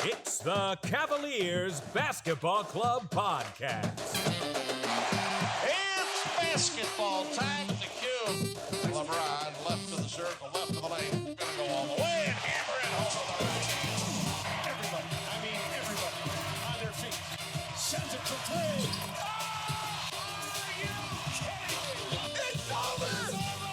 It's the Cavaliers Basketball Club Podcast. It's basketball time. The cube. LeBron left to the circle, left to the lane. Gonna go all the way and hammer it home. Everybody on their feet. Sends it for three. Oh, are you kidding me? It's over.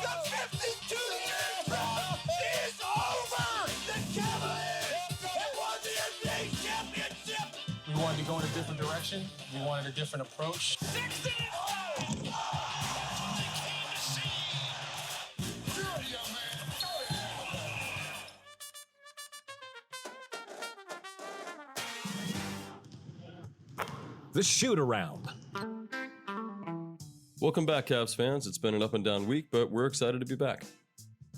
The 52-year drought is over. The Cavaliers have won the NBA championship. We wanted to go in a different direction. We wanted a different approach. 60. The shoot-around. Welcome back, Cavs fans. It's been an up and down week, but we're excited to be back.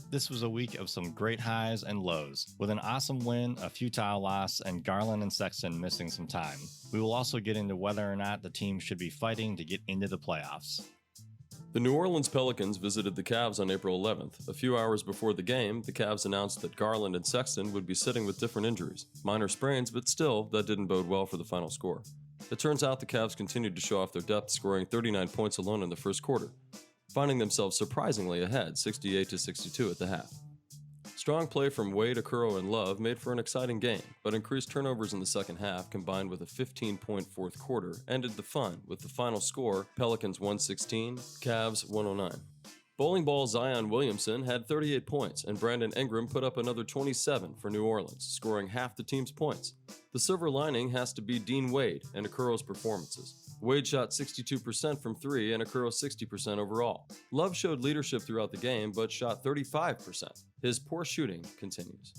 This was a week of some great highs and lows, with an awesome win, a futile loss, and Garland and Sexton missing some time. We will also get into whether or not the team should be fighting to get into the playoffs. The New Orleans Pelicans visited the Cavs on April 11th. A few hours before the game, the Cavs announced that Garland and Sexton would be sitting with different injuries. Minor sprains, but still, that didn't bode well for the final score. It turns out the Cavs continued to show off their depth, scoring 39 points alone in the first quarter, finding themselves surprisingly ahead, 68-62 at the half. Strong play from Wade, Okoro, and Love made for an exciting game, but increased turnovers in the second half, combined with a 15-point fourth quarter, ended the fun with the final score, Pelicans 116, Cavs 109. Bowling ball Zion Williamson had 38 points, and Brandon Ingram put up another 27 for New Orleans, scoring half the team's points. The silver lining has to be Dean Wade and Okoro's performances. Wade shot 62% from three and Okoro 60% overall. Love showed leadership throughout the game, but shot 35%. His poor shooting continues.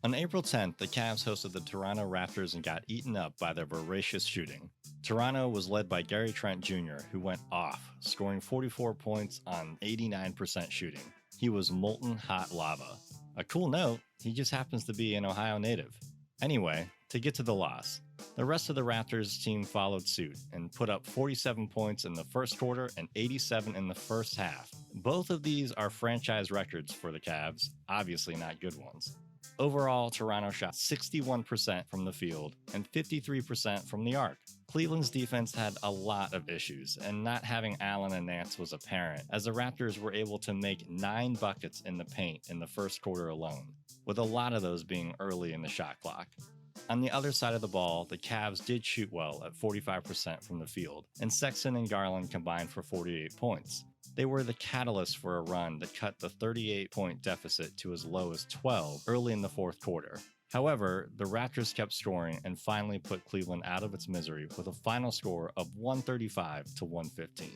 On April 10th, the Cavs hosted the Toronto Raptors and got eaten up by their voracious shooting. Toronto was led by Gary Trent Jr., who went off, scoring 44 points on 89% shooting. He was molten hot lava. A cool note, he just happens to be an Ohio native. Anyway, to get to the loss, the rest of the Raptors team followed suit and put up 47 points in the first quarter and 87 in the first half. Both of these are franchise records for the Cavs, obviously not good ones. Overall, Toronto shot 61% from the field and 53% from the arc. Cleveland's defense had a lot of issues, and not having Allen and Nance was apparent, as the Raptors were able to make 9 buckets in the paint in the first quarter alone, with a lot of those being early in the shot clock. On the other side of the ball, the Cavs did shoot well at 45% from the field, and Sexton and Garland combined for 48 points. They were the catalyst for a run that cut the 38-point deficit to as low as 12 early in the fourth quarter. However, the Raptors kept scoring and finally put Cleveland out of its misery with a final score of 135-115.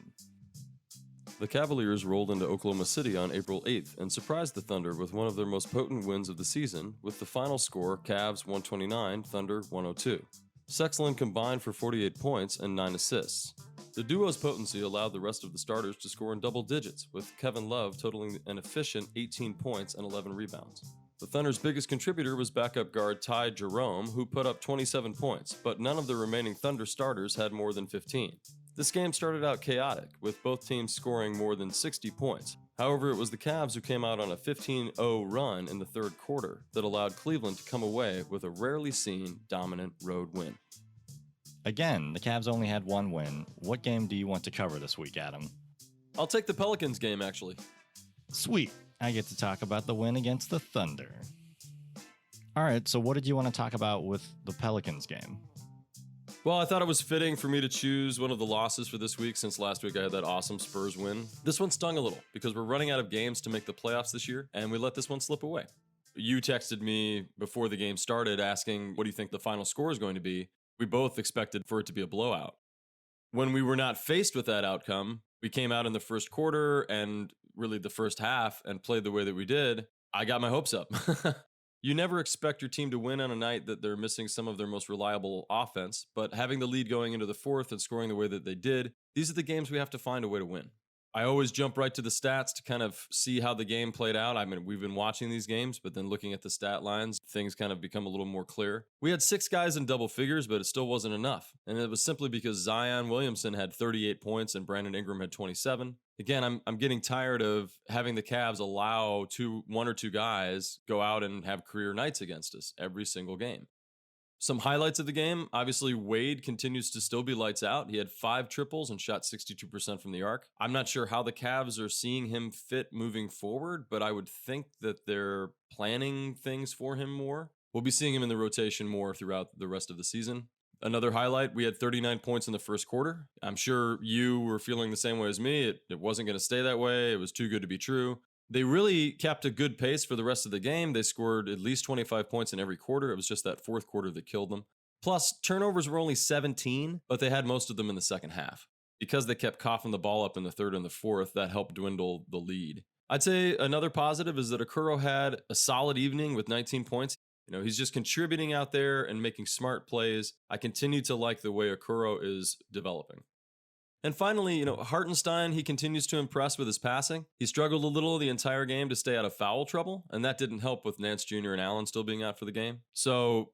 The Cavaliers rolled into Oklahoma City on April 8th and surprised the Thunder with one of their most potent wins of the season, with the final score Cavs 129, Thunder 102. Sexton combined for 48 points and 9 assists. The duo's potency allowed the rest of the starters to score in double digits, with Kevin Love totaling an efficient 18 points and 11 rebounds. The Thunder's biggest contributor was backup guard Ty Jerome, who put up 27 points, but none of the remaining Thunder starters had more than 15. This game started out chaotic, with both teams scoring more than 60 points. However, it was the Cavs who came out on a 15-0 run in the third quarter that allowed Cleveland to come away with a rarely seen dominant road win. Again, the Cavs only had one win. What game do you want to cover this week, Adam? I'll take the Pelicans game, actually. Sweet. I get to talk about the win against the Thunder. All right, so what did you want to talk about with the Pelicans game? Well, I thought it was fitting for me to choose one of the losses for this week, since last week I had that awesome Spurs win. This one stung a little because we're running out of games to make the playoffs this year, and we let this one slip away. You texted me before the game started asking, what do you think the final score is going to be? We both expected for it to be a blowout. When we were not faced with that outcome, we came out in the first quarter and really the first half and played the way that we did. I got my hopes up. You never expect your team to win on a night that they're missing some of their most reliable offense, but having the lead going into the fourth and scoring the way that they did, these are the games we have to find a way to win. I always jump right to the stats to kind of see how the game played out. I mean, we've been watching these games, but then looking at the stat lines, things kind of become a little more clear. We had 6 guys in double figures, but it still wasn't enough. And it was simply because Zion Williamson had 38 points and Brandon Ingram had 27. Again, I'm getting tired of having the Cavs allow one or two guys go out and have career nights against us every single game. Some highlights of the game. Obviously, Wade continues to still be lights out. He had 5 triples and shot 62% from the arc. I'm not sure how the Cavs are seeing him fit moving forward, but I would think that they're planning things for him more. We'll be seeing him in the rotation more throughout the rest of the season. Another highlight, we had 39 points in the first quarter. I'm sure you were feeling the same way as me. It wasn't going to stay that way. It was too good to be true. They really kept a good pace for the rest of the game. They scored at least 25 points in every quarter. It was just that fourth quarter that killed them. Plus, turnovers were only 17, but they had most of them in the second half. Because they kept coughing the ball up in the third and the fourth, that helped dwindle the lead. I'd say another positive is that Okoro had a solid evening with 19 points. He's just contributing out there and making smart plays. I continue to like the way Okoro is developing. And finally, Hartenstein, he continues to impress with his passing. He struggled a little the entire game to stay out of foul trouble, and that didn't help with Nance Jr. and Allen still being out for the game. So,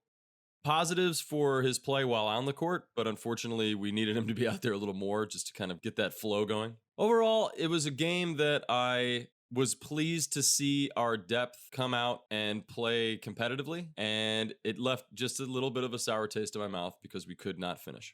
positives for his play while on the court, but unfortunately, we needed him to be out there a little more just to kind of get that flow going. Overall, it was a game that I was pleased to see our depth come out and play competitively, and it left just a little bit of a sour taste in my mouth because we could not finish.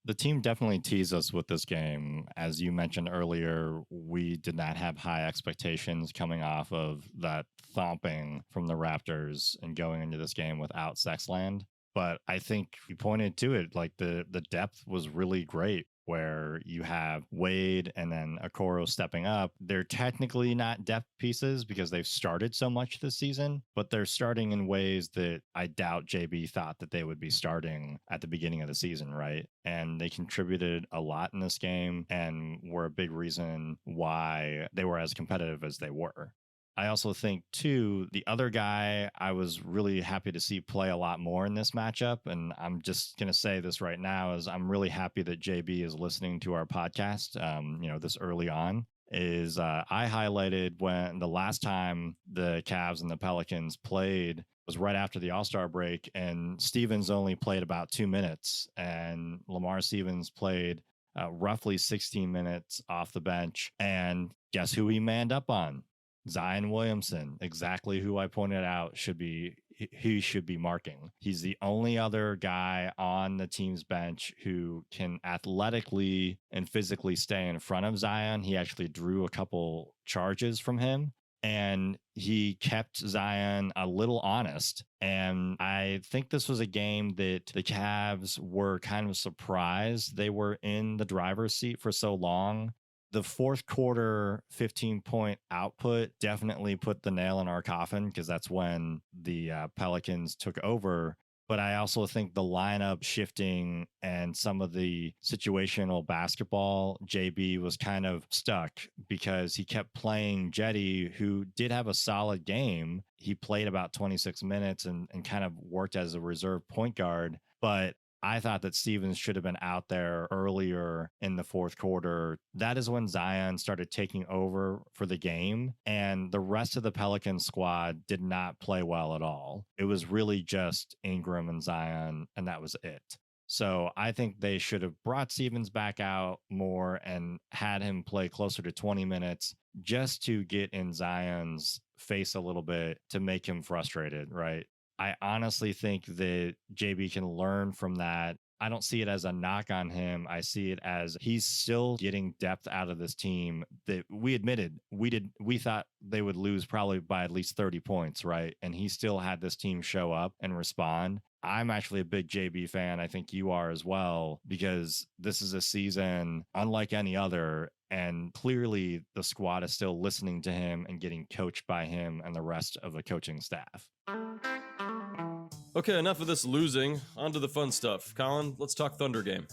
The team definitely teased us with this game. As you mentioned earlier, we did not have high expectations coming off of that thumping from the Raptors and going into this game without Sexland. But I think you pointed to it, like the depth was really great, where you have Wade and then Okoro stepping up. They're technically not depth pieces because they've started so much this season, but they're starting in ways that I doubt JB thought that they would be starting at the beginning of the season, right? And they contributed a lot in this game and were a big reason why they were as competitive as they were. I also think, too, the other guy I was really happy to see play a lot more in this matchup, and I'm just going to say this right now, is I'm really happy that JB is listening to our podcast, this early on, is I highlighted when the last time the Cavs and the Pelicans played was right after the All-Star break, and Stevens only played about 2 minutes, and Lamar Stevens played roughly 16 minutes off the bench, and guess who he manned up on? Zion Williamson, exactly who I pointed out he should be marking. He's the only other guy on the team's bench who can athletically and physically stay in front of Zion. He actually drew a couple charges from him, and he kept Zion a little honest. And I think this was a game that the Cavs were kind of surprised they were in the driver's seat for so long. The fourth quarter 15-point output definitely put the nail in our coffin because that's when the Pelicans took over. But I also think the lineup shifting and some of the situational basketball, JB was kind of stuck because he kept playing Jetty, who did have a solid game. He played about 26 minutes and kind of worked as a reserve point guard. But I thought that Stevens should have been out there earlier in the fourth quarter. That is when Zion started taking over for the game, and the rest of the Pelicans squad did not play well at all. It was really just Ingram and Zion, and that was it. So I think they should have brought Stevens back out more and had him play closer to 20 minutes just to get in Zion's face a little bit to make him frustrated, right? I honestly think that JB can learn from that. I don't see it as a knock on him. I see it as he's still getting depth out of this team that we admitted we thought they would lose probably by at least 30 points, right? And he still had this team show up and respond. I'm actually a big JB fan. I think you are as well, because this is a season unlike any other. And clearly the squad is still listening to him and getting coached by him and the rest of the coaching staff. Okay, enough of this losing. On to the fun stuff. Colin, let's talk Thunder game.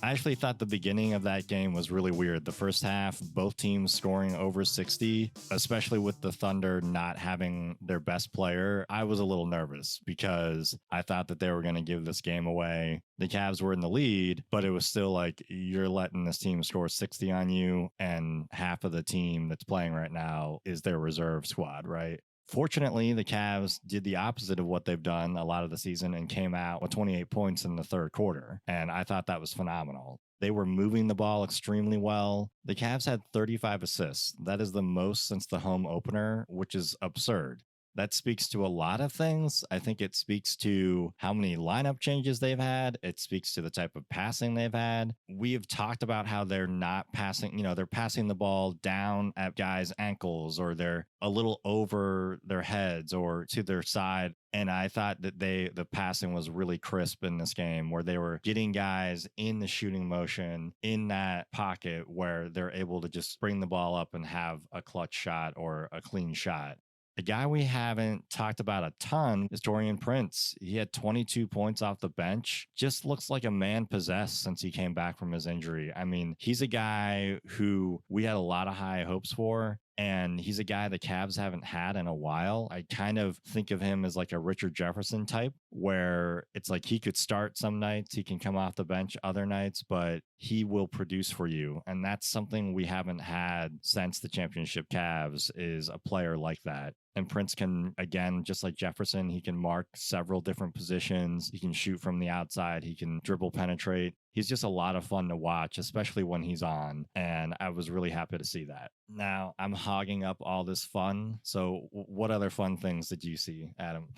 I actually thought the beginning of that game was really weird. The first half, both teams scoring over 60, especially with the Thunder not having their best player. I was a little nervous because I thought that they were going to give this game away. The Cavs were in the lead, but it was still like you're letting this team score 60 on you, and half of the team that's playing right now is their reserve squad, right? Fortunately, the Cavs did the opposite of what they've done a lot of the season and came out with 28 points in the third quarter. And I thought that was phenomenal. They were moving the ball extremely well. The Cavs had 35 assists. That is the most since the home opener, which is absurd. That speaks to a lot of things. I think it speaks to how many lineup changes they've had. It speaks to the type of passing they've had. We have talked about how they're not passing, they're passing the ball down at guys' ankles, or they're a little over their heads or to their side. And I thought that the passing was really crisp in this game, where they were getting guys in the shooting motion in that pocket where they're able to just bring the ball up and have a clutch shot or a clean shot. A guy we haven't talked about a ton is Taurean Prince. He had 22 points off the bench. Just looks like a man possessed since he came back from his injury. I mean, he's a guy who we had a lot of high hopes for, and he's a guy the Cavs haven't had in a while. I kind of think of him as like a Richard Jefferson type, where it's like he could start some nights, he can come off the bench other nights, but he will produce for you. And that's something we haven't had since the championship Cavs, is a player like that. And Prince can, again, just like Jefferson, he can mark several different positions. He can shoot from the outside. He can dribble penetrate. He's just a lot of fun to watch, especially when he's on. And I was really happy to see that. Now, I'm hogging up all this fun. So what other fun things did you see, Adam?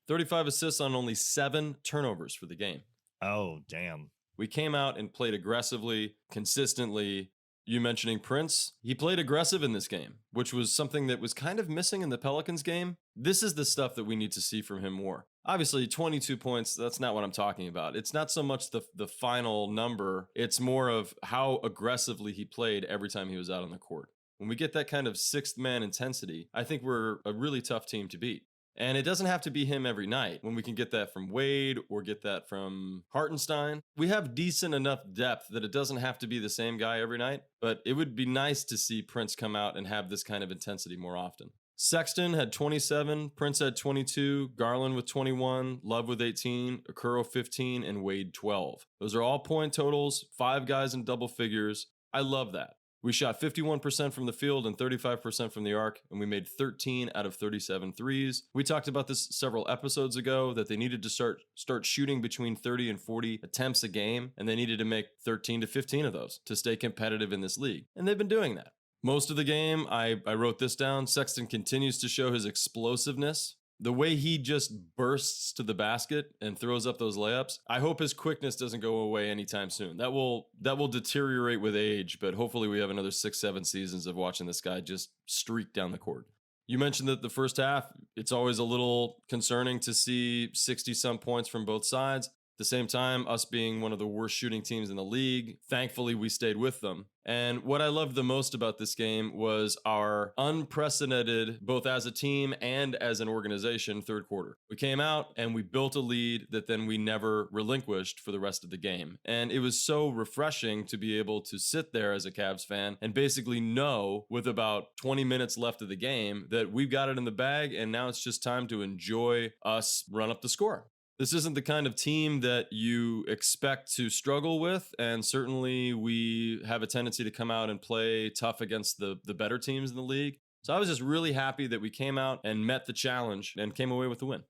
35 assists on only 7 turnovers for the game. Oh, damn. We came out and played aggressively, consistently. You mentioning Prince, he played aggressive in this game, which was something that was kind of missing in the Pelicans game. This is the stuff that we need to see from him more. Obviously, 22 points, that's not what I'm talking about. It's not so much the final number. It's more of how aggressively he played every time he was out on the court. When we get that kind of sixth man intensity, I think we're a really tough team to beat. And it doesn't have to be him every night. When we can get that from Wade or get that from Hartenstein, we have decent enough depth that it doesn't have to be the same guy every night. But it would be nice to see Prince come out and have this kind of intensity more often. Sexton had 27, Prince had 22, Garland with 21, Love with 18, Okoro 15, and Wade 12. Those are all point totals, 5 guys in double figures. I love that. We shot 51% from the field and 35% from the arc, and we made 13 out of 37 threes. We talked about this several episodes ago, that they needed to start shooting between 30 and 40 attempts a game, and they needed to make 13 to 15 of those to stay competitive in this league. And they've been doing that. Most of the game, I wrote this down, Sexton continues to show his explosiveness. The way he just bursts to the basket and throws up those layups, I hope his quickness doesn't go away anytime soon. That will deteriorate with age, but hopefully we have another 6-7 seasons of watching this guy just streak down the court. You mentioned that the first half, it's always a little concerning to see 60-some points from both sides. At the same time, us being one of the worst shooting teams in the league, thankfully we stayed with them. And what I loved the most about this game was our unprecedented, both as a team and as an organization, third quarter. We came out and we built a lead that then we never relinquished for the rest of the game. And it was so refreshing to be able to sit there as a Cavs fan and basically know, with about 20 minutes left of the game, that we've got it in the bag and now it's just time to enjoy us run up the score. This isn't the kind of team that you expect to struggle with, and certainly we have a tendency to come out and play tough against the better teams in the league. So I was just really happy that we came out and met the challenge and came away with the win.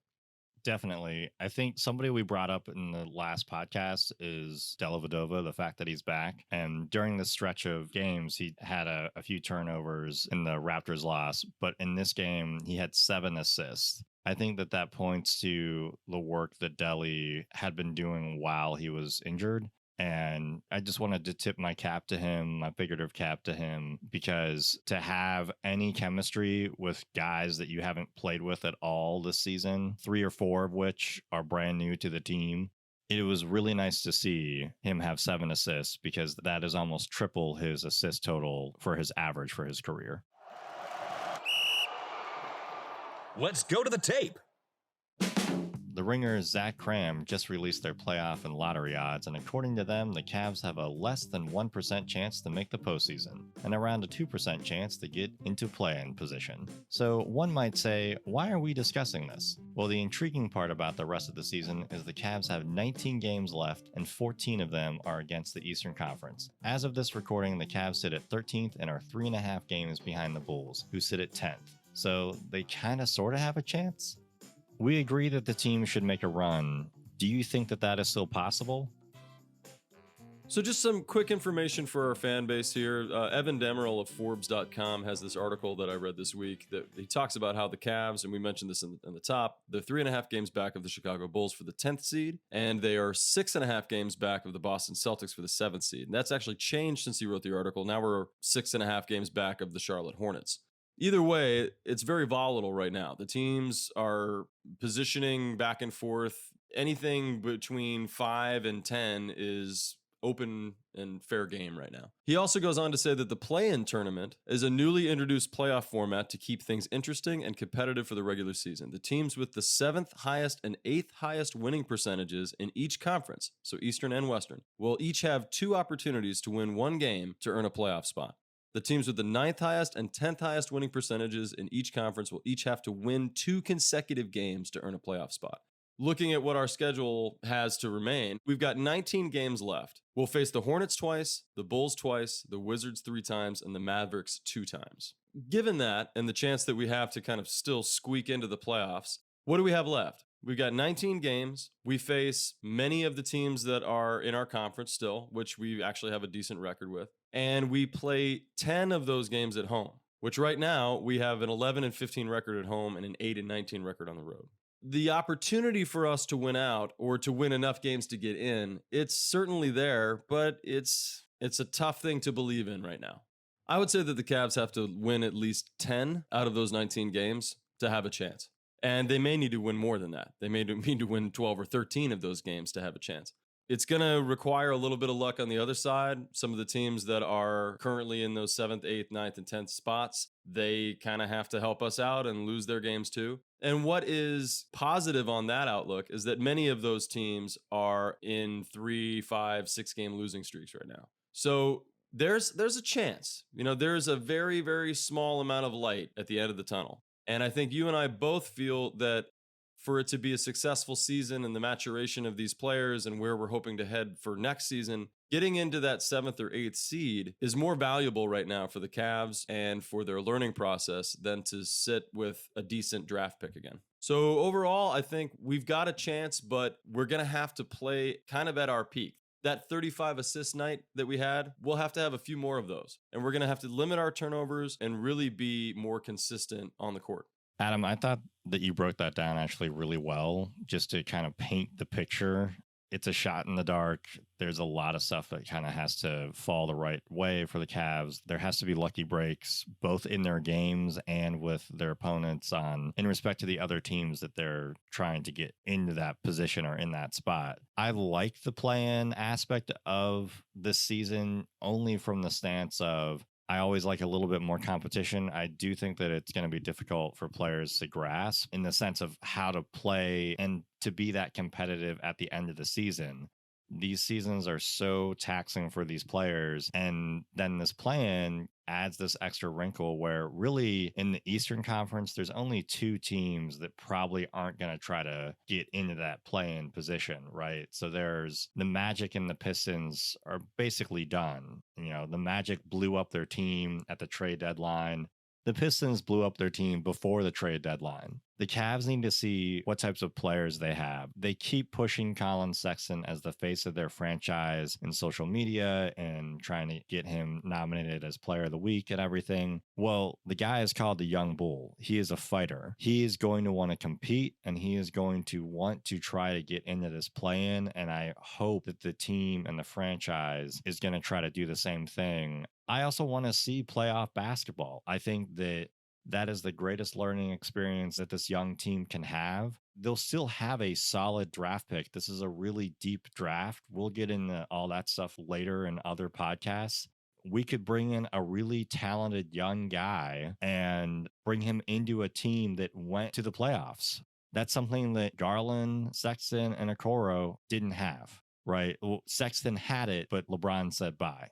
Definitely. I think somebody we brought up in the last podcast is Dellavedova, the fact that he's back. And during this stretch of games, he had a few turnovers in the Raptors loss, but in this game, he had 7 assists. I think that points to the work that Delly had been doing while he was injured. And I just wanted to tip my cap to him, my figurative cap to him, because to have any chemistry with guys that you haven't played with at all this season, 3 or 4 of which are brand new to the team, it was really nice to see him have 7 assists, because that is almost triple his assist total for his average for his career. Let's go to the tape. The Ringer's Zach Cram just released their playoff and lottery odds, and according to them, the Cavs have a less than 1% chance to make the postseason, and around a 2% chance to get into play-in position. So one might say, why are we discussing this? Well, the intriguing part about the rest of the season is the Cavs have 19 games left, and 14 of them are against the Eastern Conference. As of this recording, the Cavs sit at 13th and are 3.5 games behind the Bulls, who sit at 10th. So they kind of sort of have a chance. We agree that the team should make a run. Do you think that is still possible? So just some quick information for our fan base here. Evan Demerol of Forbes.com has this article that I read this week that he talks about how the Cavs, and we mentioned this in the top, they're 3.5 games back of the Chicago Bulls for the 10th seed, and they are 6.5 games back of the Boston Celtics for the 7th seed. And that's actually changed since he wrote the article. Now we're 6.5 games back of the Charlotte Hornets. Either way, it's very volatile right now. The teams are positioning back and forth. Anything between 5 and 10 is open and fair game right now. He also goes on to say that the play-in tournament is a newly introduced playoff format to keep things interesting and competitive for the regular season. The teams with the 7th highest and 8th highest winning percentages in each conference, so Eastern and Western, will each have 2 opportunities to win 1 game to earn a playoff spot. The teams with the 9th highest and 10th highest winning percentages in each conference will each have to win 2 consecutive games to earn a playoff spot. Looking at what our schedule has to remain, we've got 19 games left. We'll face the Hornets twice, the Bulls twice, the Wizards 3 times, and the Mavericks 2 times. Given that, and the chance that we have to kind of still squeak into the playoffs, what do we have left? We've got 19 games. We face many of the teams that are in our conference still, which we actually have a decent record with. And we play 10 of those games at home, which right now we have an 11-15 record at home and an 8-19 record on the road. The opportunity for us to win out or to win enough games to get in, it's certainly there, but it's a tough thing to believe in right now. I would say that the Cavs have to win at least 10 out of those 19 games to have a chance. And they may need to win more than that. They may need to win 12 or 13 of those games to have a chance. It's going to require a little bit of luck on the other side. Some of the teams that are currently in those 7th, 8th, 9th, and 10th spots, they kind of have to help us out and lose their games too. And what is positive on that outlook is that many of those teams are in 3, 5, 6 game losing streaks right now. So there's a chance. There's a very, very small amount of light at the end of the tunnel. And I think you and I both feel that for it to be a successful season and the maturation of these players and where we're hoping to head for next season, getting into that 7th or 8th seed is more valuable right now for the Cavs and for their learning process than to sit with a decent draft pick again. So overall, I think we've got a chance, but we're going to have to play kind of at our peak. That 35 assist night that we had, we'll have to have a few more of those. And we're going to have to limit our turnovers and really be more consistent on the court. Adam, I thought that you broke that down actually really well, just to kind of paint the picture. It's a shot in the dark. There's a lot of stuff that kind of has to fall the right way for the Cavs. There has to be lucky breaks, both in their games and with their opponents in respect to the other teams that they're trying to get into that position or in that spot. I like the play-in aspect of this season only from the stance of I always like a little bit more competition. I do think that it's going to be difficult for players to grasp in the sense of how to play and to be that competitive at the end of the season. These seasons are so taxing for these players. And then this play-in adds this extra wrinkle where really in the Eastern Conference, there's only 2 teams that probably aren't going to try to get into that play-in position, right? So there's the Magic and the Pistons are basically done. The Magic blew up their team at the trade deadline. The Pistons blew up their team before the trade deadline. The Cavs need to see what types of players they have. They keep pushing Colin Sexton as the face of their franchise in social media and trying to get him nominated as Player of the Week and everything. Well, the guy is called the Young Bull. He is a fighter. He is going to want to compete, and he is going to want to try to get into this play-in, and I hope that the team and the franchise is going to try to do the same thing. I also want to see playoff basketball. I think that is the greatest learning experience that this young team can have. They'll still have a solid draft pick. This is a really deep draft. We'll get into all that stuff later in other podcasts. We could bring in a really talented young guy and bring him into a team that went to the playoffs. That's something that Garland, Sexton, and Okoro didn't have. Right. Well, Sexton had it, but LeBron said bye.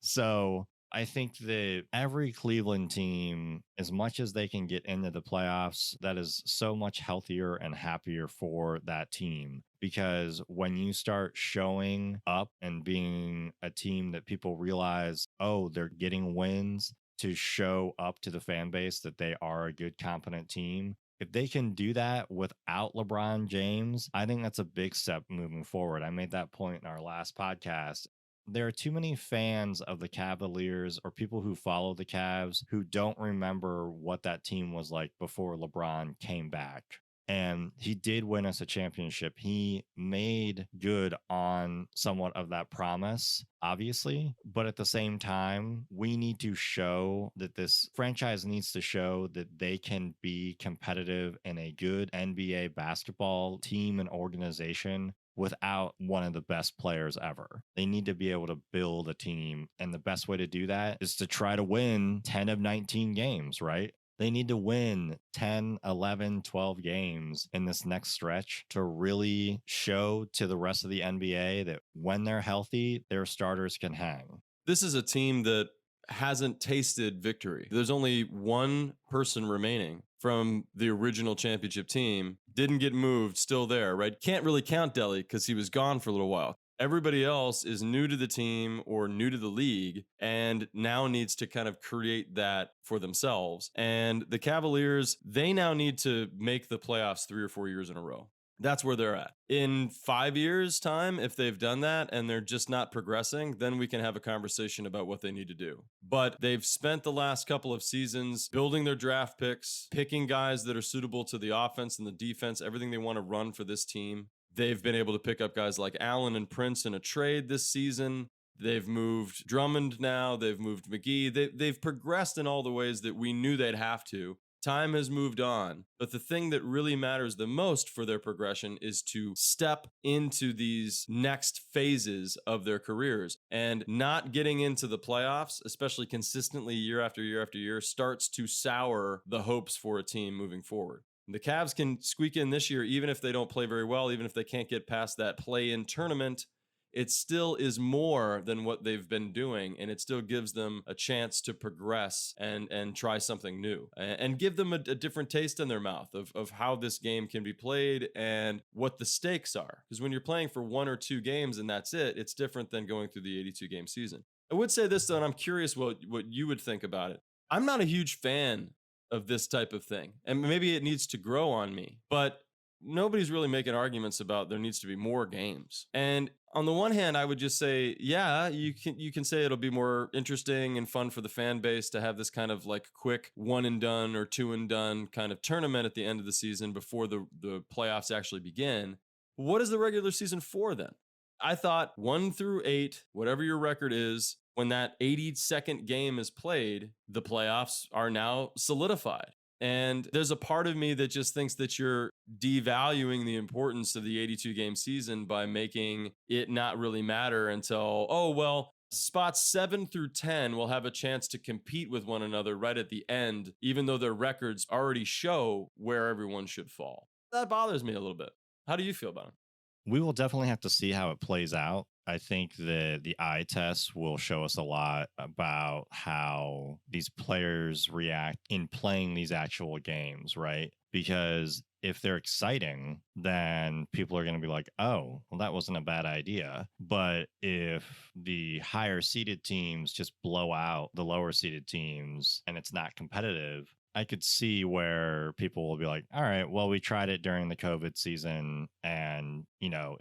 So I think that every Cleveland team, as much as they can get into the playoffs, that is so much healthier and happier for that team. Because when you start showing up and being a team that people realize, oh, they're getting wins to show up to the fan base that they are a good, competent team. If they can do that without LeBron James, I think that's a big step moving forward. I made that point in our last podcast. there are too many fans of the Cavaliers or people who follow the Cavs who don't remember what that team was like before LeBron came back. And he did win us a championship. He made good on somewhat of that promise, obviously. But at the same time, we need to show that this franchise needs to show that they can be competitive in a good NBA basketball team and organization without one of the best players ever. They need to be able to build a team. And the best way to do that is to try to win 10 of 19 games, right? They need to win 10, 11, 12 games in this next stretch to really show to the rest of the NBA that when they're healthy, their starters can hang. This is a team that hasn't tasted victory. There's only one person remaining from the original championship team. Didn't get moved, still there, right? Can't really count Delly because he was gone for a little while. Everybody else is new to the team or new to the league and now needs to kind of create that for themselves. And the Cavaliers, they now need to make the playoffs 3 or 4 years in a row. That's where they're at. In 5 years' time, if they've done that and they're just not progressing, then we can have a conversation about what they need to do. But they've spent the last couple of seasons building their draft picks, picking guys that are suitable to the offense and the defense, everything they want to run for this team. They've been able to pick up guys like Allen and Prince in a trade this season. They've moved Drummond now. They've moved McGee. They've progressed in all the ways that we knew they'd have to. Time has moved on. But the thing that really matters the most for their progression is to step into these next phases of their careers. And not getting into the playoffs, especially consistently year after year after year, starts to sour the hopes for a team moving forward. The Cavs can squeak in this year, even if they don't play very well, even if they can't get past that play-in tournament. It still is more than what they've been doing, and it still gives them a chance to progress and try something new and give them a different taste in their mouth of how this game can be played and what the stakes are. Because when you're playing for 1 or 2 games and that's it, it's different than going through the 82-game season. I would say this, though, and I'm curious what you would think about it. I'm not a huge fan of this type of thing, and maybe it needs to grow on me, but nobody's really making arguments about there needs to be more games. And on the one hand, I would just say, yeah, you can say it'll be more interesting and fun for the fan base to have this kind of like quick 1 and done or 2 and done kind of tournament at the end of the season before the playoffs actually begin. What is the regular season for then? I thought 1 through 8, whatever your record is, when that 82nd game is played, the playoffs are now solidified. And there's a part of me that just thinks that you're devaluing the importance of the 82-game season by making it not really matter until, oh, well, spots 7 through 10 will have a chance to compete with one another right at the end, even though their records already show where everyone should fall. That bothers me a little bit. How do you feel about it? We will definitely have to see how it plays out. I think that the eye test will show us a lot about how these players react in playing these actual games, right? Because if they're exciting, then people are going to be like, oh, well, that wasn't a bad idea. But if the higher seeded teams just blow out the lower seeded teams and it's not competitive, I could see where people will be like, all right, well, we tried it during the COVID season and,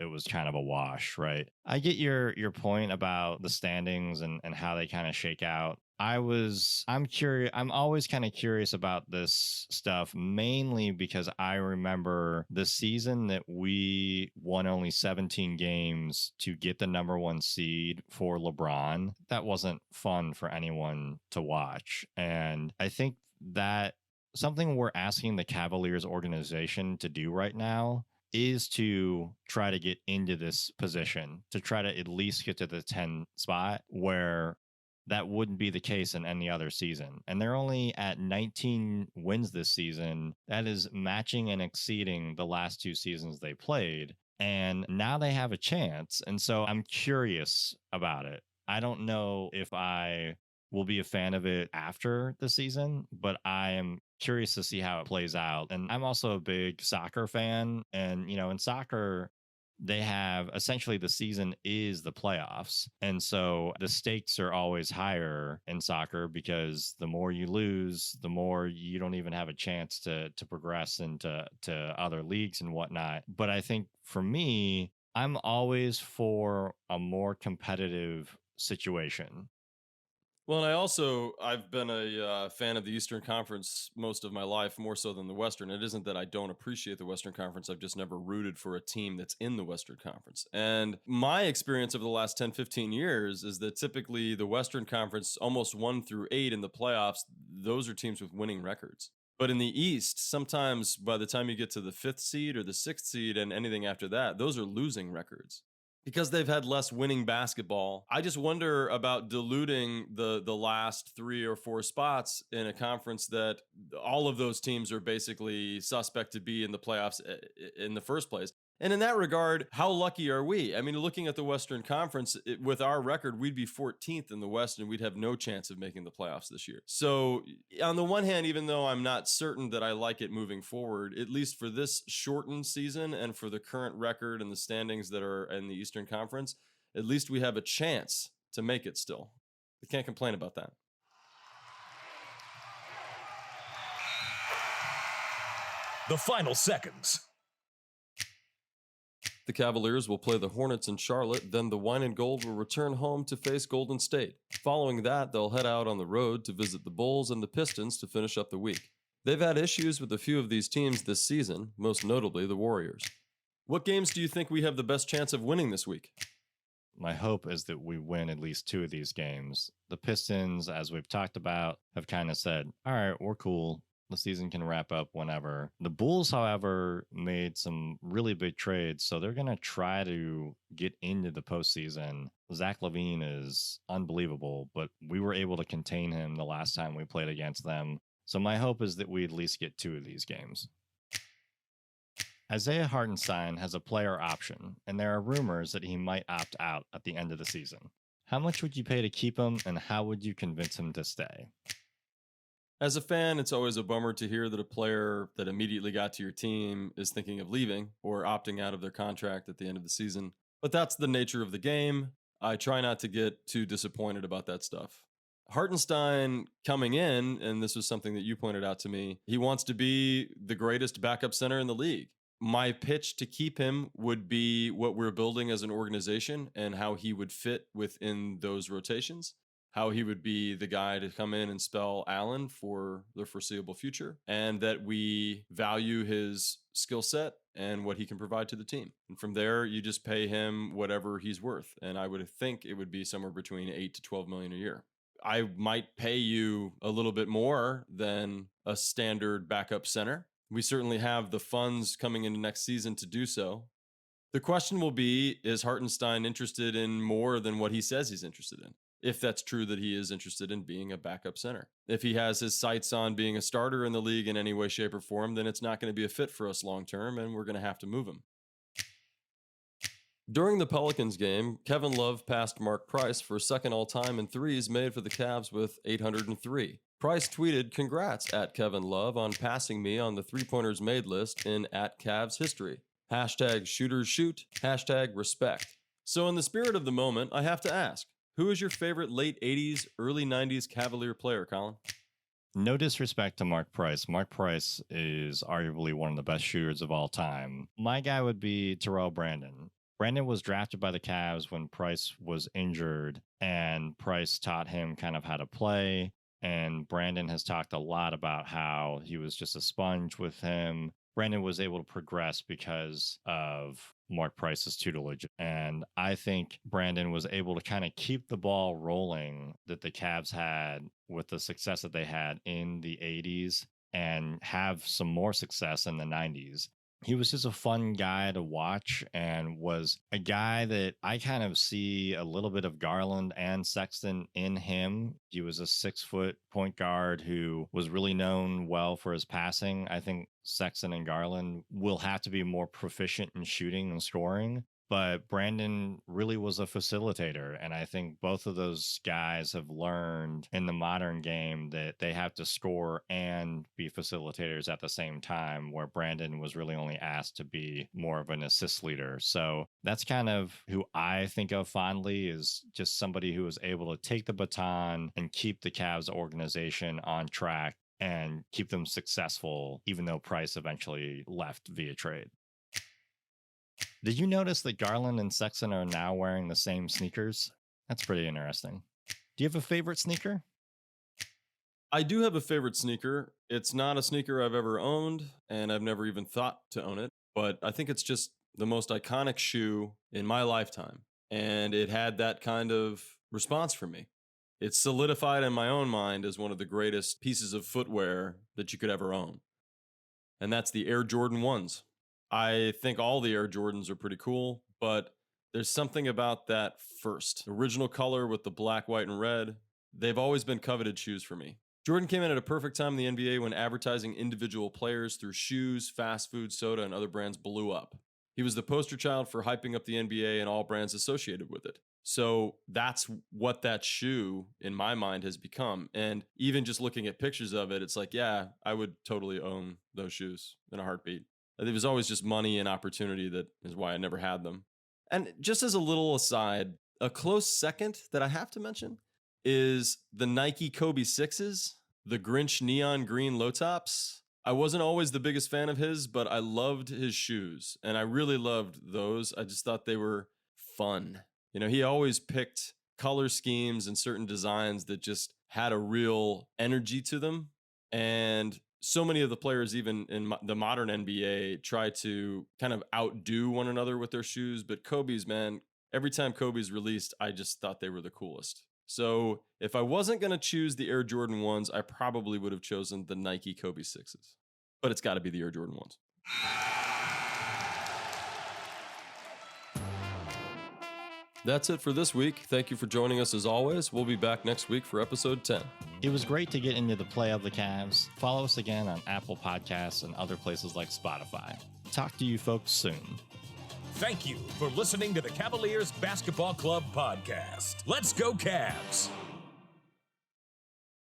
it was kind of a wash, right? I get your point about the standings and how they kind of shake out. I'm curious. I'm always kind of curious about this stuff, mainly because I remember the season that we won only 17 games to get the number 1 seed for LeBron. That wasn't fun for anyone to watch. And I think that something we're asking the Cavaliers organization to do right now is to try to get into this position, to try to at least get to the 10 spot, where that wouldn't be the case in any other season. And they're only at 19 wins this season. That is matching and exceeding the last 2 seasons they played. And now they have a chance. And so I'm curious about it. I don't know if I will be a fan of it after the season, but I am curious to see how it plays out. And I'm also a big soccer fan. And, in soccer, they have essentially the season is the playoffs. And so the stakes are always higher in soccer because the more you lose, the more you don't even have a chance to progress into other leagues and whatnot. But I think for me, I'm always for a more competitive situation. Well, and I've been a fan of the Eastern Conference most of my life, more so than the Western. It isn't that I don't appreciate the Western Conference. I've just never rooted for a team that's in the Western Conference. And my experience over the last 10, 15 years is that typically the Western Conference, almost 1 through 8 in the playoffs, those are teams with winning records. But in the East, sometimes by the time you get to the 5th seed or the 6th seed and anything after that, those are losing records because they've had less winning basketball. I just wonder about diluting the last 3 or 4 spots in a conference that all of those teams are basically suspect to be in the playoffs in the first place. And in that regard, how lucky are we? I mean, looking at the Western Conference, with our record, we'd be 14th in the West and we'd have no chance of making the playoffs this year. So on the one hand, even though I'm not certain that I like it moving forward, at least for this shortened season and for the current record and the standings that are in the Eastern Conference, at least we have a chance to make it still. I can't complain about that. The final seconds. The Cavaliers will play the Hornets in Charlotte, then the Wine and Gold will return home to face Golden State. Following that, they'll head out on the road to visit the Bulls and the Pistons to finish up the week. They've had issues with a few of these teams this season, most notably the Warriors. What games do you think we have the best chance of winning this week? My hope is that we win at least 2 of these games. The Pistons, as we've talked about, have kind of said, all right, we're cool. The season can wrap up whenever. The Bulls, however, made some really big trades, so they're going to try to get into the postseason. Zach LaVine is unbelievable, but we were able to contain him the last time we played against them. So my hope is that we at least get 2 of these games. Isaiah Hartenstein has a player option, and there are rumors that he might opt out at the end of the season. How much would you pay to keep him, and how would you convince him to stay? As a fan, it's always a bummer to hear that a player that immediately got to your team is thinking of leaving or opting out of their contract at the end of the season. But that's the nature of the game. I try not to get too disappointed about that stuff. Hartenstein coming in, and this was something that you pointed out to me, he wants to be the greatest backup center in the league. My pitch to keep him would be what we're building as an organization and how he would fit within those rotations. How he would be the guy to come in and spell Allen for the foreseeable future, and that we value his skill set and what he can provide to the team. And from there, you just pay him whatever he's worth. And I would think it would be somewhere between 8 to 12 million a year. I might pay you a little bit more than a standard backup center. We certainly have the funds coming into next season to do so. The question will be, is Hartenstein interested in more than what he says he's interested in? If that's true that he is interested in being a backup center. If he has his sights on being a starter in the league in any way, shape, or form, then it's not going to be a fit for us long term, and we're going to have to move him. During the Pelicans game, Kevin Love passed Mark Price for second all-time in threes made for the Cavs with 803. Price tweeted, "Congrats at Kevin Love on passing me on the three-pointers made list in @Cavs history. Hashtag shooters shoot, hashtag respect." So in the spirit of the moment, I have to ask, who is your favorite late 80s, early 90s Cavalier player, Colin? No disrespect to Mark Price. Mark Price is arguably one of the best shooters of all time. My guy would be Terrell Brandon. Brandon was drafted by the Cavs when Price was injured, and Price taught him kind of how to play. And Brandon has talked a lot about how he was just a sponge with him. Brandon was able to progress because of Mark Price's tutelage. And I think Brandon was able to kind of keep the ball rolling that the Cavs had with the success that they had in the 80s and have some more success in the 90s. He was just a fun guy to watch and was a guy that I kind of see a little bit of Garland and Sexton in him. He was a 6-foot point guard who was really known well for his passing. I think Sexton and Garland will have to be more proficient in shooting and scoring. But Brandon really was a facilitator. And I think both of those guys have learned in the modern game that they have to score and be facilitators at the same time, where Brandon was really only asked to be more of an assist leader. So that's kind of who I think of fondly, is just somebody who was able to take the baton and keep the Cavs organization on track and keep them successful, even though Price eventually left via trade. Did you notice that Garland and Sexton are now wearing the same sneakers? That's pretty interesting. Do you have a favorite sneaker? I do have a favorite sneaker. It's not a sneaker I've ever owned, and I've never even thought to own it, but I think it's just the most iconic shoe in my lifetime. And it had that kind of response for me. It's solidified in my own mind as one of the greatest pieces of footwear that you could ever own. And that's the Air Jordan 1s. I think all the Air Jordans are pretty cool, but there's something about that first original color with the black, white, and red. They've always been coveted shoes for me. Jordan came in at a perfect time in the NBA when advertising individual players through shoes, fast food, soda, and other brands blew up. He was the poster child for hyping up the NBA and all brands associated with it. So that's what that shoe, in my mind, has become. And even just looking at pictures of it, it's like, yeah, I would totally own those shoes in a heartbeat. It was always just money and opportunity that is why I never had them. And just as a little aside, a close second that I have to mention is the Nike Kobe 6s, the Grinch neon green low tops. I wasn't always the biggest fan of his, but I loved his shoes, and I really loved those. I just thought they were fun. You know, he always picked color schemes and certain designs that just had a real energy to them. And so many of the players, even in the modern NBA, try to kind of outdo one another with their shoes. But Kobe's, man, every time Kobe's released, I just thought they were the coolest. So if I wasn't going to choose the Air Jordan 1s, I probably would have chosen the Nike Kobe 6s. But it's got to be the Air Jordan 1s. That's it for this week. Thank you for joining us as always. We'll be back next week for episode 10. It was great to get into the play of the Cavs. Follow us again on Apple Podcasts and other places like Spotify. Talk to you folks soon. Thank you for listening to the Cavaliers Basketball Club podcast. Let's go Cavs!